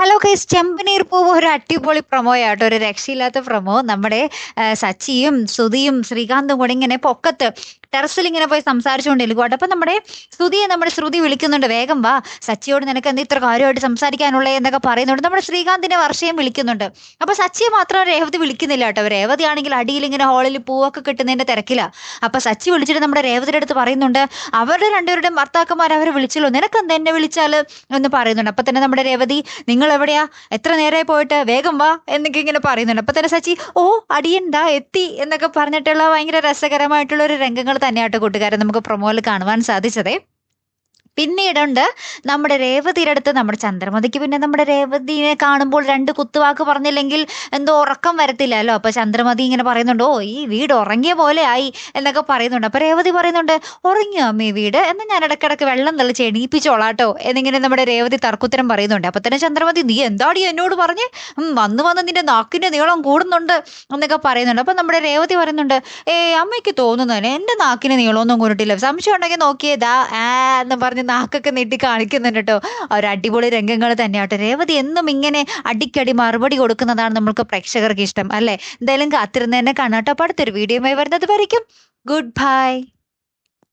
Hello guys, ചെമ്പനീർ പൂവ് ഒരു അടിപൊളി പ്രൊമോയാട്ടോ. ഒരു രക്ഷയില്ലാത്ത പ്രൊമോ. നമ്മുടെ സച്ചിയും ശ്രുതിയും ശ്രീകാന്തും കൂടി ഇങ്ങനെ പൊക്കത്ത് ടെറസിൽ ഇങ്ങനെ പോയി സംസാരിച്ചുകൊണ്ടിരിക്കുവാട്ടോ. അപ്പൊ നമ്മുടെ ശ്രുതി വിളിക്കുന്നുണ്ട്, വേഗം വാ, സച്ചിയോട് നിനക്ക് എന്താ ഇത്ര കാര്യമായിട്ട് സംസാരിക്കാനുള്ളേ എന്നൊക്കെ പറയുന്നുണ്ട്. നമ്മുടെ ശ്രീകാന്തിനെ വർഷയും വിളിക്കുന്നുണ്ട്. അപ്പൊ സച്ചിയെ മാത്രം രേവതി വിളിക്കുന്നില്ല കേട്ടോ. രേവതി ആണെങ്കിൽ അടിയിൽ ഇങ്ങനെ ഹോളിൽ പൂവൊക്കെ കിട്ടുന്നതിന്റെ തിരക്കിലാ. അപ്പൊ സച്ചി വിളിച്ചിട്ട് നമ്മുടെ രേവതിയുടെ അടുത്ത് പറയുന്നുണ്ട്, അവരുടെ രണ്ടുപേരുടെയും ഭർത്താക്കന്മാർ അവരെ വിളിച്ചല്ലോ, നിനക്കെന്താ എന്നെ വിളിച്ചാല് എന്ന് പറയുന്നുണ്ട്. അപ്പൊ തന്നെ നമ്മുടെ രേവതി, നിങ്ങൾ എവിടെയാ, എത്ര നേരമായി പോയിട്ട്, വേഗം വാ എന്നൊക്കെ ഇങ്ങനെ പറയുന്നുണ്ട്. അപ്പൊ തന്നെ സച്ചി, ഓ അടിയൻ എത്തി എന്നൊക്കെ പറഞ്ഞിട്ടുള്ള ഭയങ്കര രസകരമായിട്ടുള്ള ഒരു രംഗങ്ങൾ തന്നെയായിട്ട് കൂട്ടുകാരെ നമുക്ക് പ്രൊമോയിൽ കാണുവാൻ സാധിച്ചതേ. പിന്നീടുണ്ട് നമ്മുടെ രേവതിയുടെ അടുത്ത് നമ്മുടെ ചന്ദ്രമതിക്ക്, പിന്നെ നമ്മുടെ രേവതിയെ കാണുമ്പോൾ രണ്ട് കുത്തുവാക്ക് പറഞ്ഞില്ലെങ്കിൽ എന്തോ ഉറക്കം വരത്തില്ലല്ലോ. അപ്പൊ ചന്ദ്രമതി ഇങ്ങനെ പറയുന്നുണ്ട്, ഓ ഈ വീട് ഉറങ്ങിയ പോലെ ആയി എന്നൊക്കെ പറയുന്നുണ്ട്. അപ്പൊ രേവതി പറയുന്നുണ്ട്, ഉറങ്ങിയോ അമ്മ ഈ വീട്, എന്നാൽ ഞാൻ ഇടക്കിടക്ക് വെള്ളം തളിച്ച് എണീപ്പിച്ചോളാട്ടോ എന്നിങ്ങനെ നമ്മുടെ രേവതി തർക്കുത്തരം പറയുന്നുണ്ട്. അപ്പൊ തന്നെ ചന്ദ്രമതി, നീ എന്താടി എന്നോട് പറഞ്ഞ്, വന്ന് വന്ന് നിന്റെ നാക്കിന്റെ നീളം കൂടുന്നുണ്ട് എന്നൊക്കെ പറയുന്നുണ്ട്. അപ്പൊ നമ്മുടെ രേവതി പറയുന്നുണ്ട്, അമ്മയ്ക്ക് തോന്നുന്നല്ലേ, എന്റെ നാക്കിന് നീളമൊന്നും കൂടിയിട്ടില്ല, സംശയം ഉണ്ടെങ്കിൽ നോക്കിയതാ എന്ന് പറഞ്ഞ് നാക്കൊക്കെ നീട്ടി കാണിക്കുന്നുണ്ട് കേട്ടോ. ഒരു അടിപൊളി രംഗങ്ങൾ തന്നെയാട്ടോ. രേവതി എന്നും ഇങ്ങനെ അടിക്കടി മറുപടി കൊടുക്കുന്നതാണ് നമ്മൾക്ക് പ്രേക്ഷകർക്ക് ഇഷ്ടം അല്ലേ. എന്തായാലും കാത്തിരുന്ന് തന്നെ കാണാട്ടോ. അപ്പൊ അടുത്തൊരു വീഡിയോയുമായി വരുന്നത് വരയ്ക്കും ഗുഡ് ബൈ.